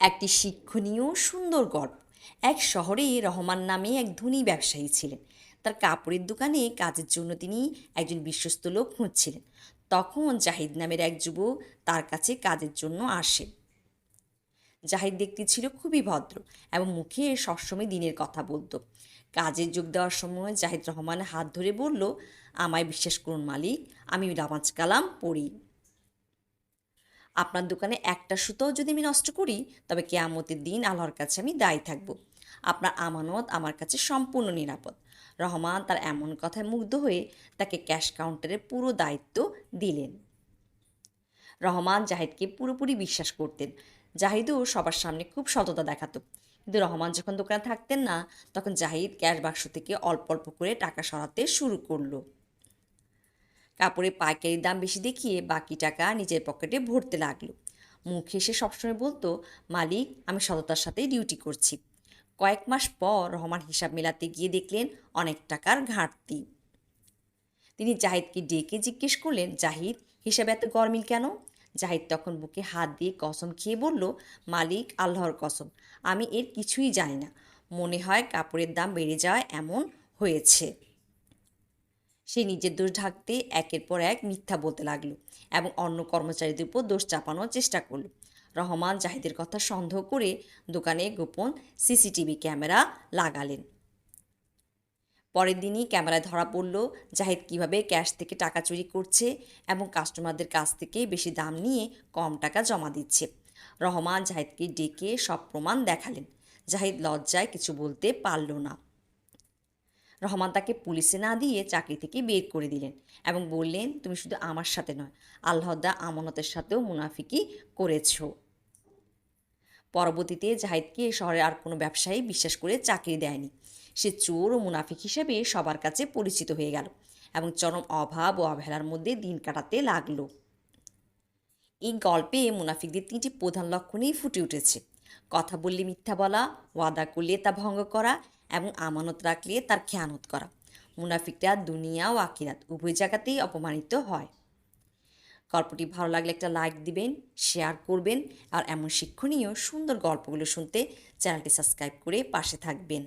একটি শিক্ষণীয় সুন্দর গল্প। এক শহরে রহমান নামে এক ধনী ব্যবসায়ী ছিলেন। তার কাপড়ের দোকানে কাজের জন্য তিনি একজন বিশ্বস্ত লোক খুঁজছিলেন। তখন জাহিদ নামের এক যুবক তার কাছে কাজের জন্য আসে। জাহিদ দেখতে ছিল খুবই ভদ্র এবং মুখে সবসময় দিনের কথা বলতো। কাজে যোগ দেওয়ার সময় জাহিদ রহমানের হাত ধরে বলল, আমায় বিশ্বাস করুন মালিক, আমি নামাজ কালাম পড়ি। আপনার দোকানে একটা সুতোও যদি আমি নষ্ট করি, তবে কেয়ামতের দিন আল্লাহর কাছে আমি দায়ী থাকব। আপনার আমানত আমার কাছে সম্পূর্ণ নিরাপদ। রহমান তার এমন কথায় মুগ্ধ হয়ে তাকে ক্যাশ কাউন্টারের পুরো দায়িত্ব দিলেন। রহমান জাহিদকে পুরোপুরি বিশ্বাস করতেন। জাহিদও সবার সামনে খুব সততা দেখাতো। কিন্তু রহমান যখন দোকানে থাকতেন না, তখন জাহিদ ক্যাশ বাক্স থেকে অল্প অল্প করে টাকা সরাতে শুরু করলো। কাপড়ের পাইকারি দাম বেশি দেখিয়ে বাকি টাকা নিজের পকেটে ভরতে লাগলো। মুখ হেসে সবসময় বলতো, মালিক, আমি সততার সাথে ডিউটি করছি। কয়েক মাস পর রহমান হিসাব মেলাতে গিয়ে দেখলেন অনেক টাকার ঘাটতি। তিনি জাহিদকে ডেকে জিজ্ঞেস করলেন, জাহিদ, হিসাবে এত গরমিল কেন? জাহিদ তখন বুকে হাত দিয়ে কসম খেয়ে বলল, মালিক, আল্লাহর কসম, আমি এর কিছুই জানি না। মনে হয় কাপড়ের দাম বেড়ে যাওয়ায় এমন হয়েছে। সে নিজের দোষ ঢাকতে একের পর এক মিথ্যা বলতে লাগলো এবং অন্য কর্মচারীদের উপর দোষ চাপানোর চেষ্টা করলো। রহমান জাহিদের কথা সন্দেহ করে দোকানে গোপন সিসিটিভি ক্যামেরা লাগালেন। পরের দিনই ক্যামেরায় ধরা পড়ল জাহিদ কীভাবে ক্যাশ থেকে টাকা চুরি করছে এবং কাস্টমারদের কাছ থেকে বেশি দাম নিয়ে কম টাকা জমা দিচ্ছে। রহমান জাহিদকে ডেকে সব প্রমাণ দেখালেন। জাহিদ লজ্জায় কিছু বলতে পারল না। রহমান তাকে পুলিশে না দিয়ে চাকরি থেকে বের করে দিলেন এবং বললেন, তুমি শুধু আমার সাথে নয়, আল্লাহর দেওয়া আমানতের সাথেও মুনাফিকি করেছ। পরবর্তীতে জাহিদকে শহরের আর কোনো ব্যবসায়ী বিশ্বাস করে চাকরি দেয়নি। সে চোর ও মুনাফিক হিসেবে সবার কাছে পরিচিত হয়ে গেল এবং চরম অভাব ও অবহেলার মধ্যে দিন কাটাতে লাগলো। এই গল্পে মুনাফিকদের 3টি প্রধান লক্ষণেই ফুটে উঠেছে: কথা বললে মিথ্যা বলা, ওয়াদা করলে তা ভঙ্গ করা এবং আমানত রাখলে তার খেয়ানত করা। মুনাফিকরা দুনিয়া ও আখিরাত উভয় জায়গাতেই অপমানিত হয়। গল্পটি ভালো লাগলে একটা লাইক দিবেন, শেয়ার করবেন আর এমন শিক্ষণীয় সুন্দর গল্পগুলো শুনতে চ্যানেলটি সাবস্ক্রাইব করে পাশে থাকবেন।